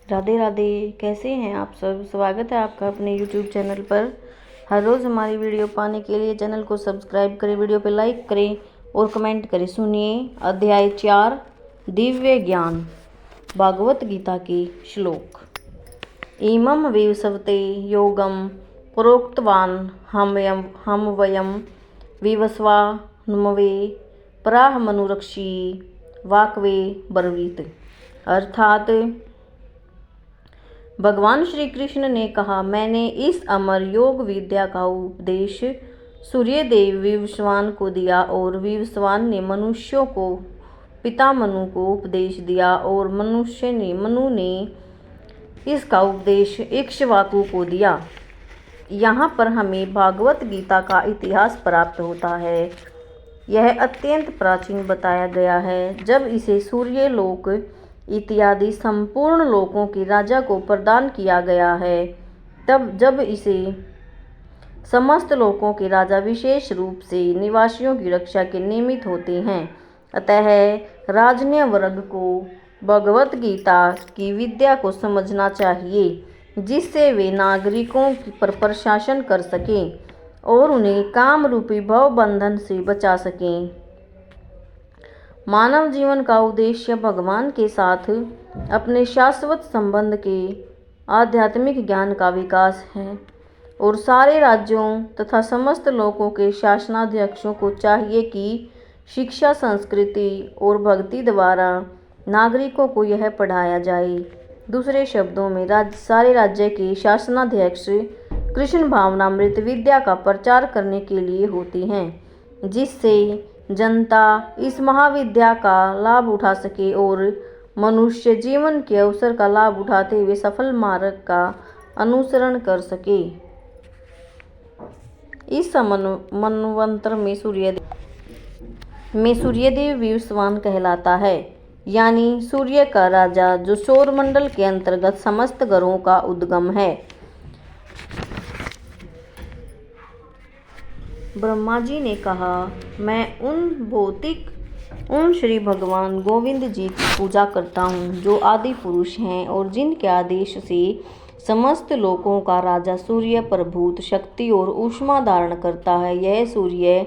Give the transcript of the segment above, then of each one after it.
राधे राधे। कैसे हैं आप सब? स्वागत है आपका अपने यूट्यूब चैनल पर। हर रोज़ हमारी वीडियो पाने के लिए चैनल को सब्सक्राइब करें, वीडियो पे लाइक करें और कमेंट करें। सुनिए अध्याय 4 दिव्य ज्ञान, भागवत गीता की श्लोक। इमं विवस्वते योगम प्रोक्तवान हम वयम विवस्वान्मवे पराहमनुरक्षी वाक्वे ब्रवीत। अर्थात भगवान श्री कृष्ण ने कहा, मैंने इस अमर योग विद्या का उपदेश सूर्यदेव विवस्वान को दिया और विवस्वान ने मनुष्यों को पिता मनु को उपदेश दिया और मनु ने इसका उपदेश इक्ष्वाकु को दिया। यहाँ पर हमें भागवत गीता का इतिहास प्राप्त होता है। यह अत्यंत प्राचीन बताया गया है। जब इसे सूर्यलोक इत्यादि संपूर्ण लोकों के राजा को प्रदान किया गया है, तब जब इसे समस्त लोकों के राजा विशेष रूप से निवासियों की रक्षा के निमित्त होते हैं। अतः राजन्य वर्ग को भगवत गीता की विद्या को समझना चाहिए, जिससे वे नागरिकों पर प्रशासन कर सकें और उन्हें काम रूपी भव बंधन से बचा सकें। मानव जीवन का उद्देश्य भगवान के साथ अपने शाश्वत संबंध के आध्यात्मिक ज्ञान का विकास है और सारे राज्यों तथा समस्त लोगों के शासनाध्यक्षों को चाहिए कि शिक्षा, संस्कृति और भक्ति द्वारा नागरिकों को यह पढ़ाया जाए। दूसरे शब्दों में सारे राज्य के शासनाध्यक्ष कृष्ण भावनामृत विद्या का प्रचार करने के लिए होते हैं, जिससे जनता इस महाविद्या का लाभ उठा सके और मनुष्य जीवन के अवसर का लाभ उठाते हुए सफल मार्ग का अनुसरण कर सके। इस मनवंतर में सूर्यदेव विवस्वान कहलाता है, यानी सूर्य का राजा, जो सौरमंडल के अंतर्गत समस्त ग्रहों का उद्गम है। ब्रह्मा जी ने कहा, मैं उन श्री भगवान गोविंद जी की पूजा करता हूँ, जो आदि पुरुष हैं और जिनके आदेश से समस्त लोकों का राजा सूर्य प्रभूत शक्ति और ऊष्मा धारण करता है। यह सूर्य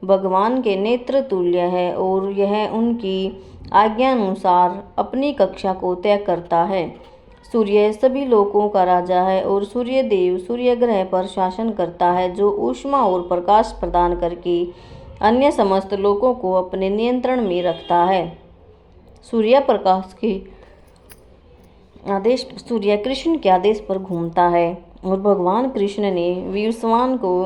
भगवान के नेत्र तुल्य है और यह उनकी आज्ञा अनुसार अपनी कक्षा को तय करता है। सूर्य सभी लोकों का राजा है और सूर्यदेव सूर्य ग्रह पर शासन करता है, जो ऊष्मा और प्रकाश प्रदान करके अन्य समस्त लोकों को अपने नियंत्रण में रखता है। सूर्य कृष्ण के आदेश पर घूमता है और भगवान कृष्ण ने विवस्वान को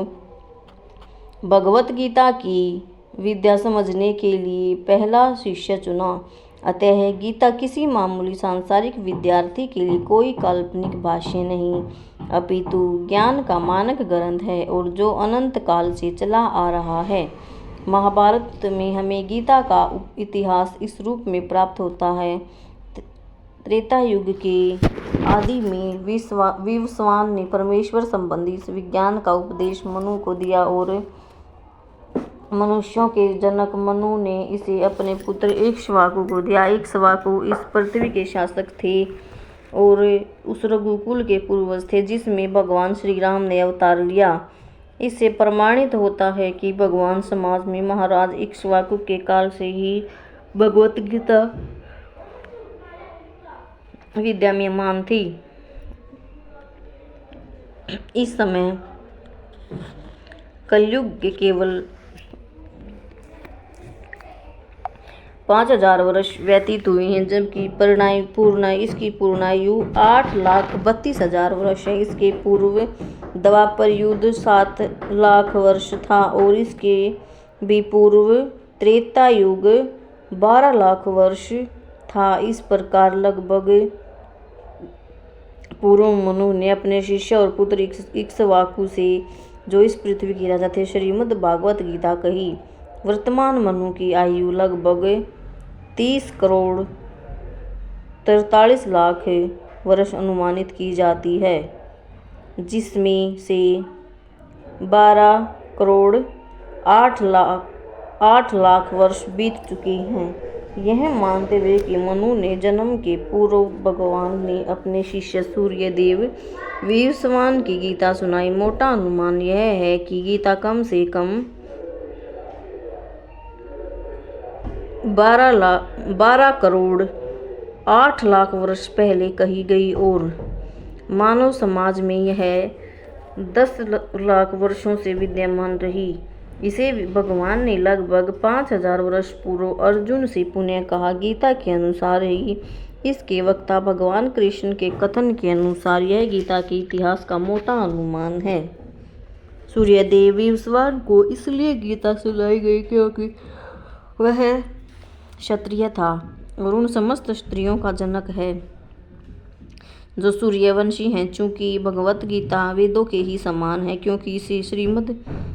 भगवत गीता की विद्या समझने के लिए पहला शिष्य चुना। अतः गीता किसी मामूली सांसारिक विद्यार्थी के लिए कोई काल्पनिक भाष्य नहीं, अपितु ज्ञान का मानक ग्रंथ है और जो अनंत काल से चला आ रहा है। महाभारत में हमें गीता का इतिहास इस रूप में प्राप्त होता है। त्रेता युग के आदि में विवस्वान ने परमेश्वर संबंधी इस विज्ञान का उपदेश मनु को दिया और मनुष्यों के जनक मनु ने इसे अपने पुत्र इक्ष्वाकु को दिया। इक्ष्वाकु इस पृथ्वी के शासक थे और उस रघुकुल के पूर्वज थे, जिसमें भगवान श्री राम ने अवतार लिया। इससे प्रमाणित होता है कि भगवान समाज में महाराज इक्ष्वाकु के काल से ही भगवत गीता विद्यमान थी। इस समय कलयुग के केवल 5000 वर्ष व्यतीत हुए हैं, जबकि इसकी पूर्णायु 8,32,000 वर्ष है। इसके पूर्व द्वापर युग 7 लाख वर्ष था और इसके भी पूर्व त्रेता युग 12 लाख वर्ष था। इस प्रकार लगभग पूर्व मनु ने अपने शिष्य और पुत्र इक्ष्वाकु से, जो इस पृथ्वी के राजा थे, श्रीमद् भागवत गीता कही। वर्तमान मनु की आयु लगभग 30 करोड़ 43 लाख वर्ष अनुमानित की जाती है, जिसमें से 12 करोड़ 8 लाख वर्ष बीत चुके हैं। यह मानते हुए कि मनु ने जन्म के पूर्व भगवान ने अपने शिष्य सूर्यदेव विवस्वान की गीता सुनाई। मोटा अनुमान यह है कि गीता कम से कम 12 करोड़ 8 लाख वर्ष पहले कही गई और मानव समाज में यह 10 लाख वर्षों से विद्यमान रही। इसे भगवान ने लगभग 5000 वर्ष पूर्व अर्जुन से पुनः कहा। गीता के अनुसार ही इसके वक्ता भगवान कृष्ण के कथन के अनुसार यह गीता के इतिहास का मोटा अनुमान है। सूर्यदेव विवस्वान को इसलिए गीता सुनाई गई क्योंकि वह क्षत्रिय था और उन समस्त स्त्रियों का जनक है जो सूर्यवंशी हैं। चूंकि भगवत गीता वेदों के ही समान है क्योंकि इसे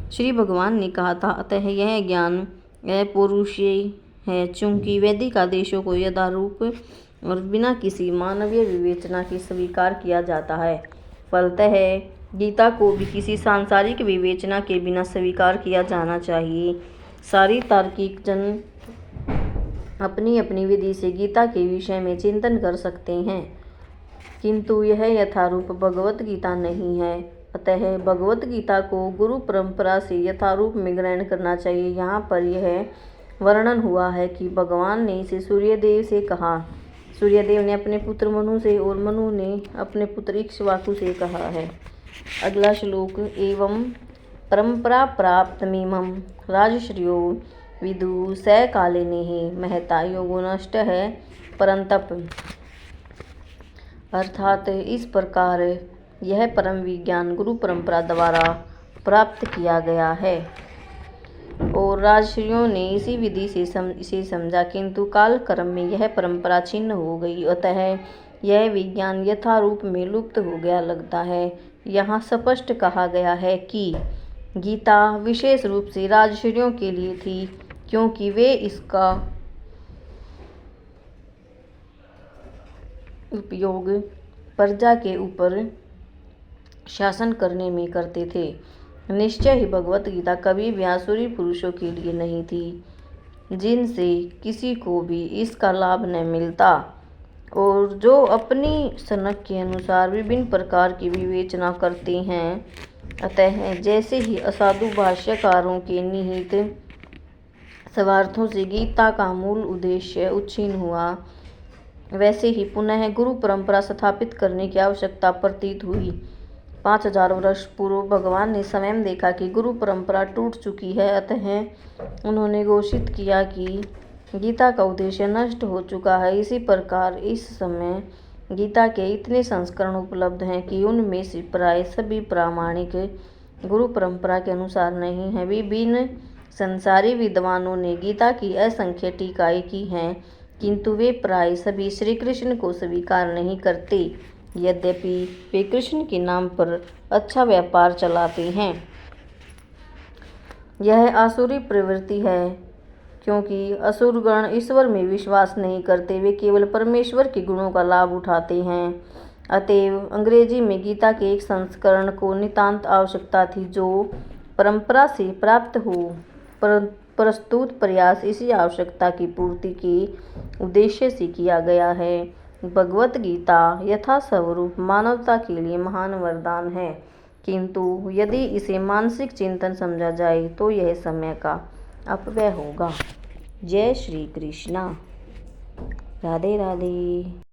श्री भगवान ने कहा था, अतः यह ज्ञान अपौरुषेय है। चूंकि वैदिक आदेशों को यथारूप और बिना किसी मानवीय विवेचना के स्वीकार किया जाता है, फलतः गीता को भी किसी सांसारिक विवेचना के बिना स्वीकार किया जाना चाहिए। सारी तार्किक जन अपनी अपनी विधि से गीता के विषय में चिंतन कर सकते हैं, किंतु यह यथारूप भगवत गीता नहीं है। अतः भगवत गीता को गुरु परंपरा से यथारूप में ग्रहण करना चाहिए। यहाँ पर यह वर्णन हुआ है कि भगवान ने इसे सूर्यदेव से कहा। सूर्यदेव ने अपने पुत्र मनु से और मनु ने अपने पुत्र इक्ष्वाकु से कहा है। अगला श्लोक, एवं परंपरा प्राप्तमिमं राजश्रियो विदु स कालिनेः महता योगो नष्ट है परंतप। अर्थात इस प्रकार यह परम विज्ञान गुरु परंपरा द्वारा प्राप्त किया गया है और राजर्षियों ने इसी विधि से इसे समझा, किंतु काल क्रम में यह परंपरा छिन्न हो गई, अतः यह विज्ञान यथारूप में लुप्त हो गया लगता है। यहाँ स्पष्ट कहा गया है कि गीता विशेष रूप से राजर्षियों के लिए थी क्योंकि वे इसका उपयोग प्रजा के ऊपर शासन करने में करते थे। निश्चय ही भगवत गीता कभी भी आसुरी पुरुषों के लिए नहीं थी, जिनसे किसी को भी इसका लाभ न मिलता और जो अपनी सनक के अनुसार विभिन्न प्रकार की विवेचना करते हैं। अतः जैसे ही असाधु भाष्यकारों के निहित स्वार्थों से गीता का मूल उद्देश्य उच्छिन्न हुआ, वैसे ही पुनः गुरु परंपरा स्थापित करने की आवश्यकता प्रतीत हुई। 5000 वर्ष पूर्व भगवान ने स्वयं देखा कि गुरु परंपरा टूट चुकी है, अतः उन्होंने घोषित किया कि गीता का उद्देश्य नष्ट हो चुका है। इसी प्रकार इस समय गीता के इतने संस्करण उपलब्ध हैं कि उनमें से प्राय सभी प्रामाणिक गुरु परंपरा के अनुसार नहीं है। विभिन्न संसारी विद्वानों ने गीता की असंख्य टीकाएं की हैं, किंतु वे प्राय सभी श्री कृष्ण को स्वीकार नहीं करते, यद्यपि वे कृष्ण के नाम पर अच्छा व्यापार चलाते हैं। यह आसुरी प्रवृत्ति है क्योंकि असुरगण ईश्वर में विश्वास नहीं करते, वे केवल परमेश्वर के गुणों का लाभ उठाते हैं। अतएव अंग्रेजी में गीता के एक संस्करण को नितांत आवश्यकता थी जो परंपरा से प्राप्त हो। प्रस्तुत प्रयास इसी आवश्यकता की पूर्ति के उद्देश्य से किया गया है। भगवत गीता यथास्वरूप मानवता के लिए महान वरदान है, किंतु यदि इसे मानसिक चिंतन समझा जाए तो यह समय का अपव्यय होगा। जय श्री कृष्णा। राधे राधे।